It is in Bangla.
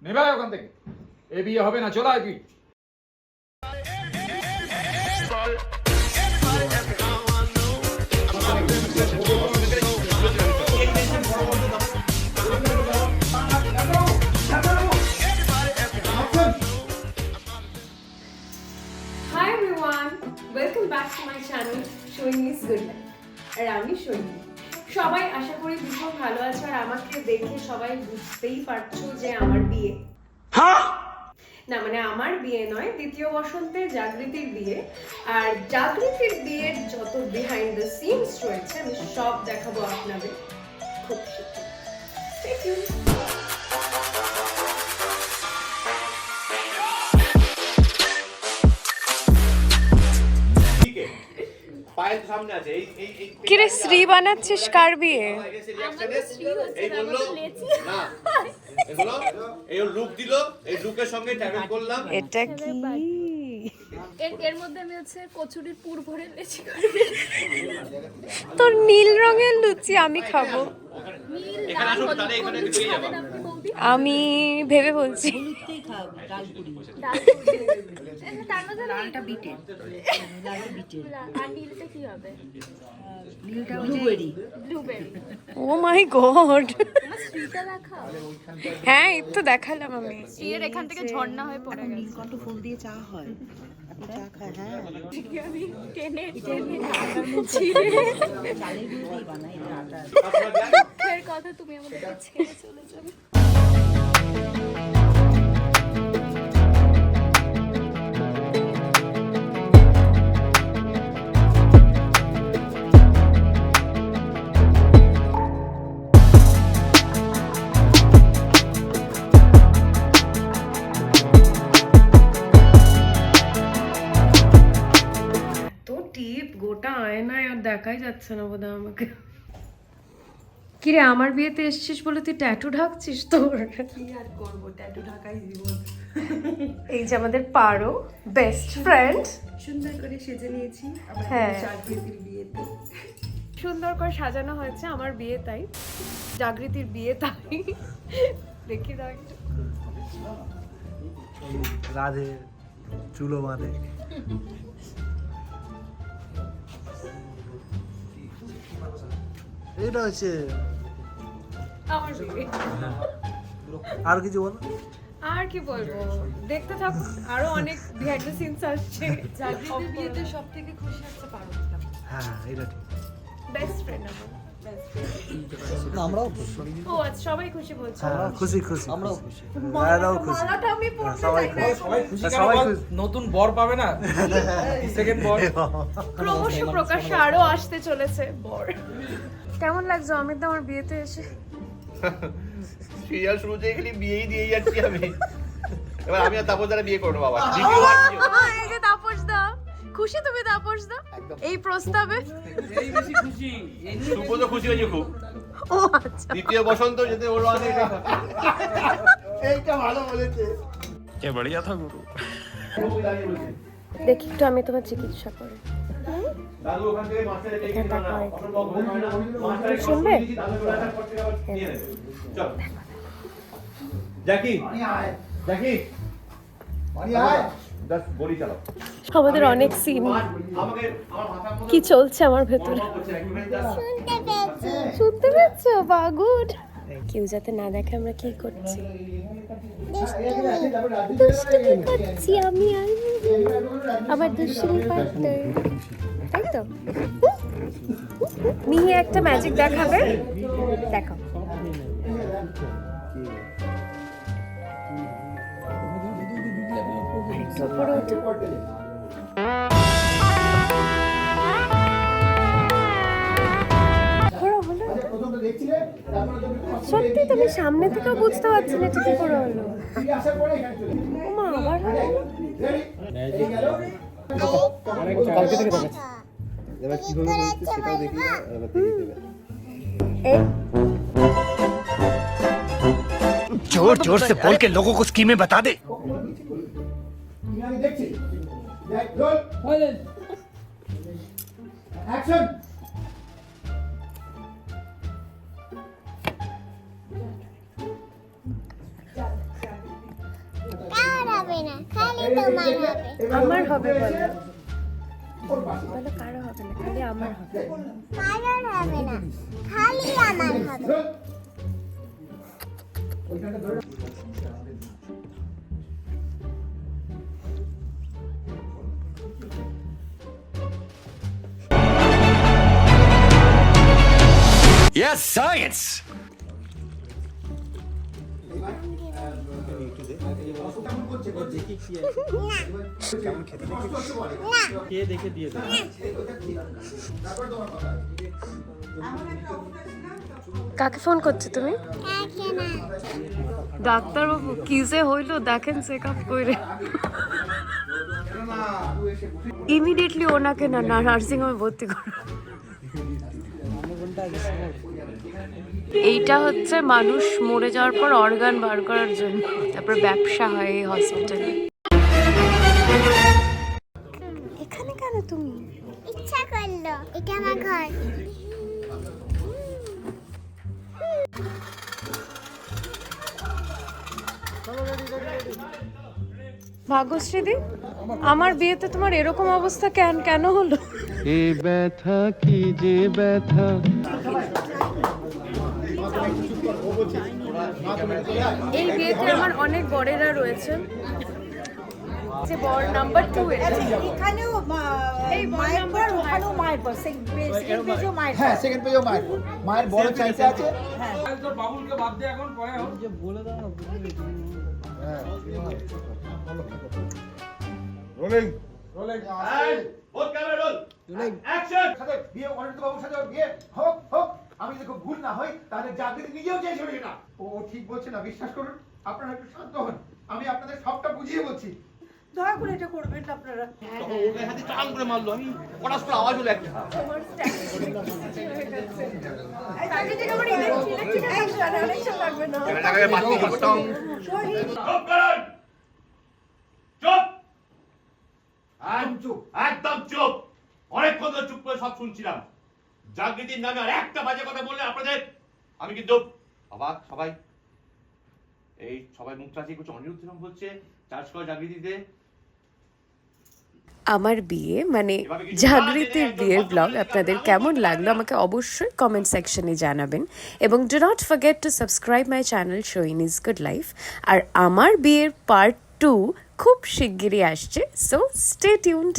নেবে ওখান থেকে, এ বিয়ে হবে না, চলে আয় তুই। Hi everyone, welcome back to my channel Showing is Good Life. আর আমি সৈনী। সবাই আশা করি ভীষণ ভালো আছো আর আমাকে দেখে সবাই বুঝতেই পারছো যে আমার বিয়ে। না মানে আমার বিয়ে নয়, দ্বিতীয় বসন্তে জাগৃতির বিয়ে। আর জাগৃতির বিয়ের যত বিহাইন্ড দ্য সিনস রয়েছে আমি সব দেখাবো আপনাদের খুব শীঘ্রই। Stay tuned. কিরে শ্রী বানাচ্ছিস কার বিয়ে? এটা কি? এর মধ্যে আমি হচ্ছে কচুরির পুর ভরে লেচি করবে। তোর নীল রঙের লুচি আমি খাবো। আমি ভেবে বলছি লালটা বিটে আর নীলটা কি হবে? ব্লুবেরি। ও মাই গড, শ্রীটা দেখাও। হ্যাঁ এই তো দেখালাম আমি। এর এখান থেকে ঝর্ণা হয়ে পড়ে গেছে। নীলকণ্ঠ ফুল দিয়ে চা হয়, চা খায়। হ্যাঁ, আমি টেনে চালের গুঁড়ো দিয়ে বানাই আটা। ফের কথা তুমি আমাদের ছেড়ে চলে যাবে। গোটা আয়নায় আর দেখাই যাচ্ছে না বোধহয় আমাকে। কিরে আমার বিয়েতে এসেছিস বলে তুই ট্যাটু ঢাকছিস? তোর কি আর করবো, ট্যাটু ঢাকাই জীবন। এই যে আমাদের পারো বেস্ট ফ্রেন্ড, সুন্দর করে সেজে নিয়েছি হ্যাঁ। জাগৃতির বিয়েতে। সুন্দর করে সাজানো হয়েছে আমার বিয়ে, তাই জাগৃতির বিয়ে তাই। দেখি না একটু। রাধে চুলো বাঁধে। এটা হচ্ছে আমার বিয়ে। আর কিছু বলো। আর কি বলবো, দেখতে থাকুন, আরো অনেক বিহাইন্ড দ্য সিনস আসছে। জাগৃতির বিয়েতে সব থেকে খুশি হচ্ছে পারো। হ্যাঁ এটা ঠিক। বেস্ট ফ্রেন্ড আমার। আমরাও ও আচ্ছা, সবাই খুশি বলছে। খুশি খুশি আমরাও খুশি। খুশি মালাটা আমি পড়তে সবাই চাই না। সবাই খুশি কেন সবাই বল? খুশি। নতুন বর পাবে না, সেকেন্ড বর। ক্রমশ প্রকাশ্যে আরো আসতে চলেছে বর। কেমন লাগছে অমিত আমার বিয়েতে এসে? সিরিয়াল শুরু থেকে খালি বিয়েই দিয়ে যাচ্ছি আমি। এবার আমি আর তাপস দ্বারা বিয়ে করবো বাবা। এই যে তাপস দা, খুশি তুমি তাপস দা এই প্রস্তাবে? শুভ তো খুশি হয়েছে খুব। ও আচ্ছা, দ্বিতীয় বসন্ত যেতে ওর অনেক এইটা ভালো বলেছে। কে বড়িয়া থা গুরু। দেখি একটু আমি তোমার চিকিৎসা করি। দাদু ওখান থেকে মাস্টারে টেকে দিল না। অন্য বন্ধ হয় না। মাস্টারে শুনবে? দাদু ওখান থেকে দিয়ে দে। চল। জ্যাকি জ্যাকি মানি আয় 10 বডি চালাও। আমাদের অনেক সিন, আমাকে আমার মাথার মধ্যে কি চলছে আমার ভেতরে শুনতে পেয়েছ? বা গুড। কেউ যাতে না দেখে আমরা কি করছি। দুষ্টুমি করছি আমি আর আমার দুষ্টুমি পার্টনার, তাই তো? মিহি একটা ম্যাজিক দেখাবে, দেখো। উপরে ওঠো। সত্যি তুমি সামনে থেকেও বুঝতে পারছি না এটা কি করে হলো। ওমা আবার হলো। কালকে থেকে দেখাচ্ছি। এবার কিভাবে বলছিস সেটাও দেখি না, এবার দেখি দেবে। जोर जोर से बोल के लोगों को स्कीमें बता दे। অ্যাকশন। না, খালি তোমার হবে। আমার হবে বলো, বলো কারো হবে না, খালি আমার হবে। কারোর হবে না, খালি আমার হবে। यस साइंस কাকে ফোন করছো তুমি? কাকে না, ডাক্তারবাবু কি যে হইলো দেখেন, চেক আপ করে ইমিডিয়েটলি ওনাকে না নার্সিং হোমে ভর্তি করো। এইটা হচ্ছে মানুষ মরে যাওয়ার পর অর্গান বার করার জন্য, তারপর ব্যবসা হয় এই হসপিটালে। এখানে কেন তুমি? ইচ্ছা করলো, এটা আমার ঘর। ভাগ্যশ্রীদি, আমার বিয়েতে তোমার এরকম অবস্থা কেন হলো? এ ব্যথা কি যে ব্যথা। এই বিয়েতে আমার অনেক বড়েরা রয়েছে, যে বর নাম্বার 2 এখানেও এই মায়ের পর ওখানেও মায়ের পর সেকেন্ড পেজেও মায়ের হ্যাঁ, সেকেন্ড পেজেও মায়ের বড় চাইতে আছে। তোর বাবুলকে বাদ দে এখন, পরে হোক। Rolling Rolex. Both camera roll action. সাথে বিয়ে অনিন্দ বাবুর সাথে বিয়ে হোক হোক। আমি যদি খুব ভুল না হই তাহলে জাগৃতি নিজেও চাইছিল না। ও ঠিক বলছে না, বিশ্বাস করুন। আপনারা একটু শান্ত হন, আমি আপনাদের সবটা বুঝিয়ে বলছি। দয়া করে এটা করবেন না আপনারা। ওকে হাতে টান করে মারলো, আমি পড়াশ করে আওয়াজ হলো একটা। ক্যামেরাটাকে বাতি করতাম। চুপ করুন, চুপ, চুপ। একদম চুপ। অনেকক্ষণ ধরে চুপ করে সব শুনছিলাম। জাগৃতির নামে আর একটা বাজে কথা বললে আপনাদের আমি কিন্তু অবাক। সবাই এই সবাই মুখ চাচিয়ে করছে, অনিরুদ্ধ বলছে চার্জ করা জাগৃতিতে। আমার বিয়ে মানে জাগৃতির বিয়ের ব্লগ আপনাদের কেমন লাগলো আমাকে অবশ্যই কমেন্ট সেকশনে জানাবেন, এবং do not forget to subscribe my channel শোইন ইজ গুড লাইফ। আর আমার বিয়ের পার্ট 2 খুব শিগগিরই আসছে, সো স্টে টিউনড।